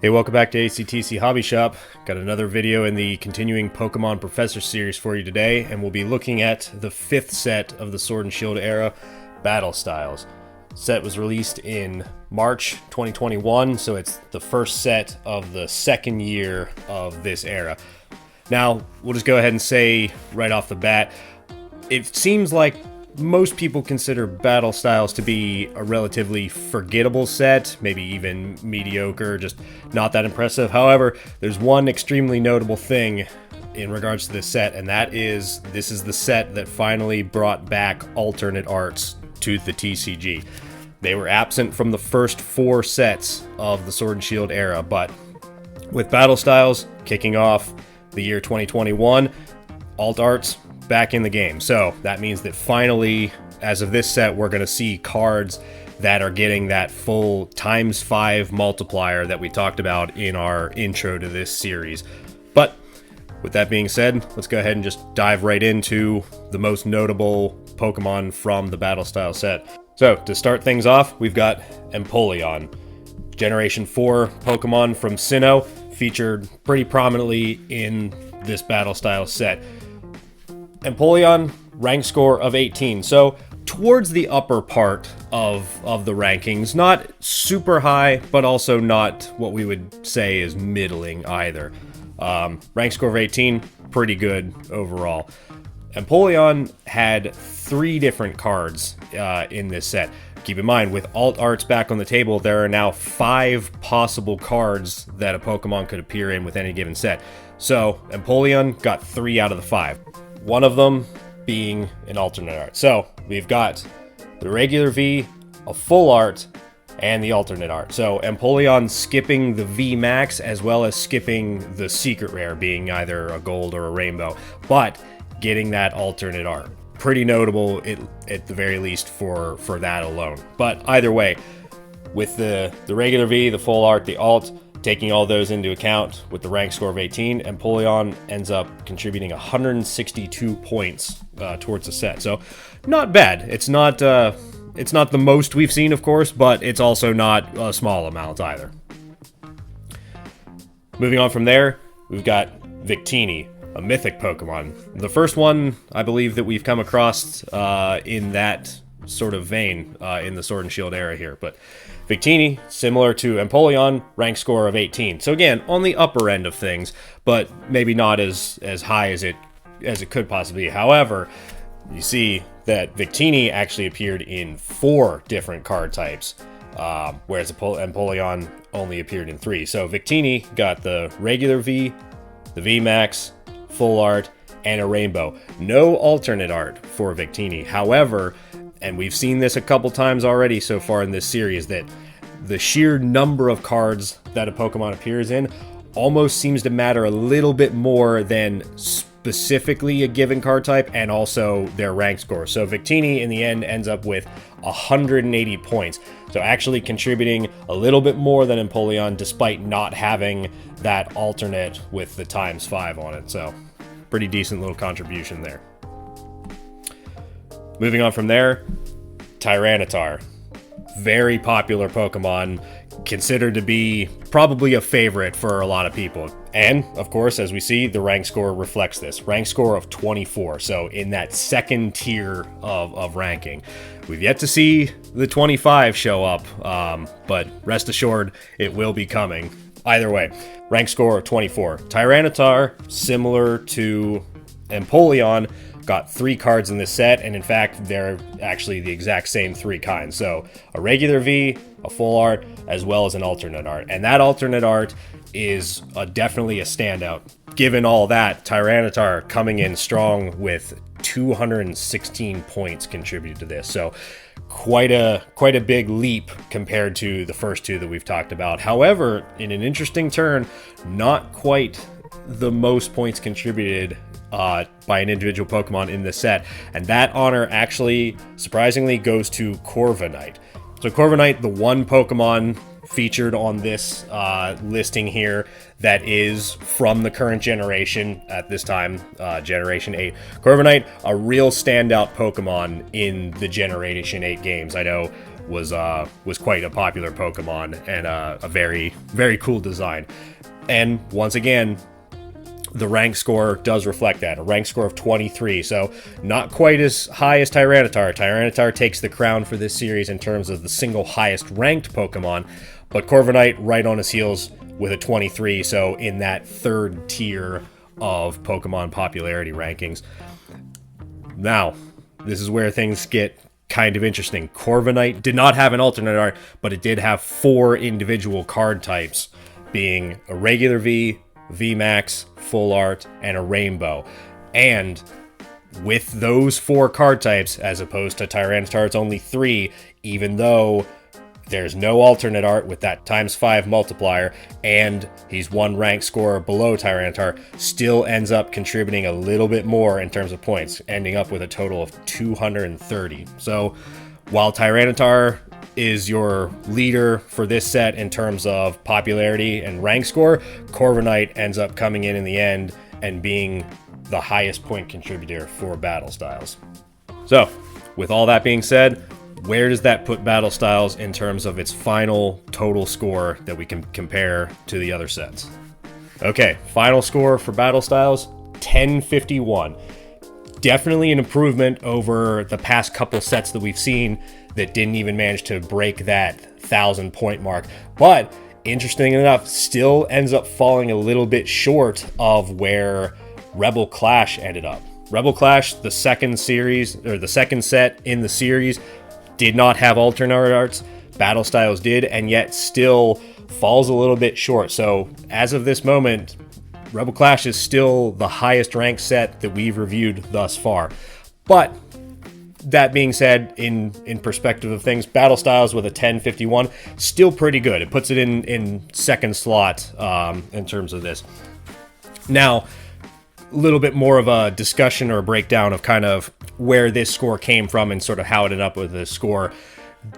Hey, welcome back to ACTC Hobby Shop. Got another video in the continuing Pokemon Professor series for you today, and we'll be looking at the 5th set of the Sword and Shield era, Battle Styles. Set was released in March 2021, so it's the first set of the second year of this era. Now, we'll just go ahead and say right off the bat, it seems like most people consider Battle Styles to be a relatively forgettable set, maybe even mediocre, just not that impressive. However, there's one extremely notable thing in regards to this set, and that is this is the set that finally brought back alternate arts to the TCG. They were absent from the first 4 sets of the Sword and Shield era, but with Battle Styles kicking off the year 2021, alt arts back in the game. So that means that finally, as of this set, we're going to see cards that are getting that full ×5 multiplier that we talked about in our intro to this series. But with that being said, let's go ahead and just dive right into the most notable Pokemon from the Battle Style set. So to start things off, we've got Empoleon, Generation 4 Pokemon from Sinnoh, featured pretty prominently in this Battle Style set. Empoleon, rank score of 18, so towards the upper part of the rankings. Not super high, but also not what we would say is middling either. Rank score of 18, pretty good overall. Empoleon had 3 different cards in this set. Keep in mind, with alt arts back on the table, there are now 5 possible cards that a Pokemon could appear in with any given set. So Empoleon got 3 out of the 5. One of them being an alternate art. So we've got the regular V, a full art, and the alternate art. So Empoleon skipping the V Max as well as skipping the secret rare being either a gold or a rainbow, but getting that alternate art. Pretty notable at the very least for that alone. But either way, with the regular V, the full art, the alt, taking all those into account with the rank score of 18, Empoleon ends up contributing 162 points towards the set. So not bad. It's not the most we've seen, of course, but it's also not a small amount either. Moving on from there, we've got Victini, a mythic Pokemon. The first one I believe that we've come across in that sort of vein in the Sword and Shield era here, but Victini, similar to Empoleon, rank score of 18. So again, on the upper end of things, but maybe not as high as it could possibly be. However, you see that Victini actually appeared in 4 different card types, whereas Empoleon only appeared in 3. So Victini got the regular V, the V Max, full art, and a rainbow. No alternate art for Victini. However, and we've seen this a couple times already so far in this series, that the sheer number of cards that a Pokemon appears in almost seems to matter a little bit more than specifically a given card type and also their rank score. So Victini in the end ends up with 180 points. So actually contributing a little bit more than Empoleon despite not having that alternate with the ×5 on it. So pretty decent little contribution there. Moving on from there, Tyranitar. Very popular Pokemon, considered to be probably a favorite for a lot of people. And, of course, as we see, the rank score reflects this. Rank score of 24, so in that second tier of ranking. We've yet to see the 25 show up, but rest assured, it will be coming. Either way, rank score of 24. Tyranitar, similar to Empoleon, got 3 cards in this set, and in fact, they're actually the exact same 3 kinds. So a regular V, a full art, as well as an alternate art. And that alternate art is definitely a standout. Given all that, Tyranitar coming in strong with 216 points contributed to this. So quite a big leap compared to the first 2 that we've talked about. However, in an interesting turn, not quite the most points contributed by an individual Pokemon in this set, and that honor actually surprisingly goes to Corviknight. So Corviknight, the one Pokemon featured on this listing here that is from the current generation at this time, Generation 8. Corviknight, a real standout Pokemon in the Generation 8 games. I know was quite a popular Pokemon and a very, very cool design. And once again, the rank score does reflect that, a rank score of 23, so not quite as high as Tyranitar. Tyranitar takes the crown for this series in terms of the single highest ranked Pokemon, but Corviknight right on his heels with a 23, so in that third tier of Pokemon popularity rankings. Now, this is where things get kind of interesting. Corviknight did not have an alternate art, but it did have 4 individual card types, being a regular V, VMAX, Full Art, and a Rainbow. And with those 4 card types, as opposed to Tyranitar's only 3, even though there's no alternate art with that ×5 multiplier, and he's 1 rank score below Tyranitar, still ends up contributing a little bit more in terms of points, ending up with a total of 230. So while Tyranitar is your leader for this set in terms of popularity and rank score, Corviknight ends up coming in the end and being the highest point contributor for Battle Styles. So, with all that being said, where does that put Battle Styles in terms of its final total score that we can compare to the other sets? Okay, final score for Battle Styles, 1051. Definitely an improvement over the past couple sets that we've seen that didn't even manage to break that 1,000 point mark. But interesting enough, still ends up falling a little bit short of where Rebel Clash ended up. Rebel Clash, the second series, or the second set in the series, did not have alternate arts. Battle Styles did, and yet still falls a little bit short. So as of this moment, Rebel Clash is still the highest ranked set that we've reviewed thus far. But that being said, in perspective of things, Battle Styles with a 1051, still pretty good. It puts it in second slot in terms of this. Now, a little bit more of a discussion or a breakdown of kind of where this score came from and sort of how it ended up with this score,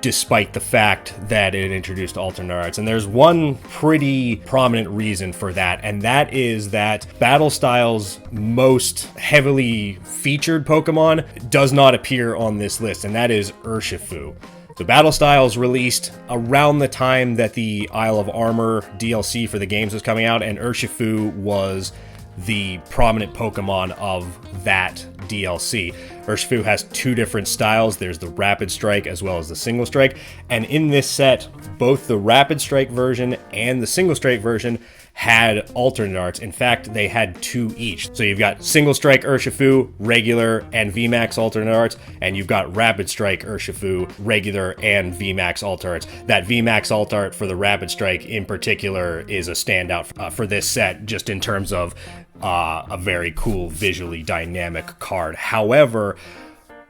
despite the fact that it introduced alternate arts. And there's one pretty prominent reason for that, and that is that Battle Styles' most heavily featured Pokemon does not appear on this list, and that is Urshifu. So Battle Styles released around the time that the Isle of Armor DLC for the games was coming out, and Urshifu was the prominent Pokemon of that DLC. Urshifu has 2 different styles. There's the Rapid Strike as well as the Single Strike. And in this set, both the Rapid Strike version and the Single Strike version had alternate arts. In fact, they had 2 each. So you've got Single Strike Urshifu, regular and VMAX alternate arts, and you've got Rapid Strike Urshifu, regular and VMAX alt arts. That VMAX alt art for the Rapid Strike in particular is a standout for this set, just in terms of a very cool, visually dynamic card. However,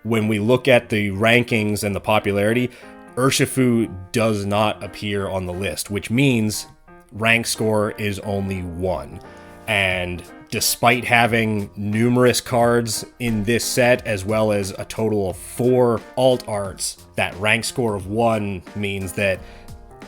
when we look at the rankings and the popularity, Urshifu does not appear on the list, which means rank score is only 1. And despite having numerous cards in this set, as well as a total of 4 alt arts, that rank score of 1 means that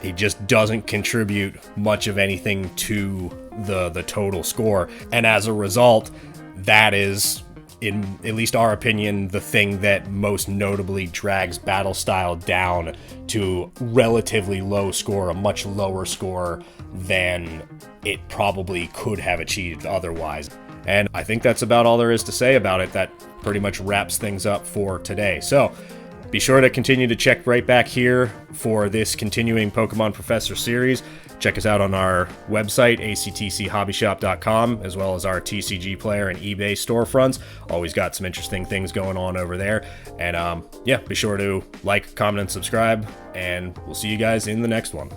it just doesn't contribute much of anything to the total score. And as a result, that is, in at least our opinion, the thing that most notably drags Battle Style down to relatively low score, a much lower score than it probably could have achieved otherwise. And I think that's about all there is to say about it. That pretty much wraps things up for today. So be sure to continue to check right back here for this continuing Pokemon Professor series. Check us out on our website, actchobbyshop.com, as well as our TCGPlayer and Ebay storefronts. Always got some interesting things going on over there. And yeah, be sure to like, comment, and subscribe, and we'll see you guys in the next one.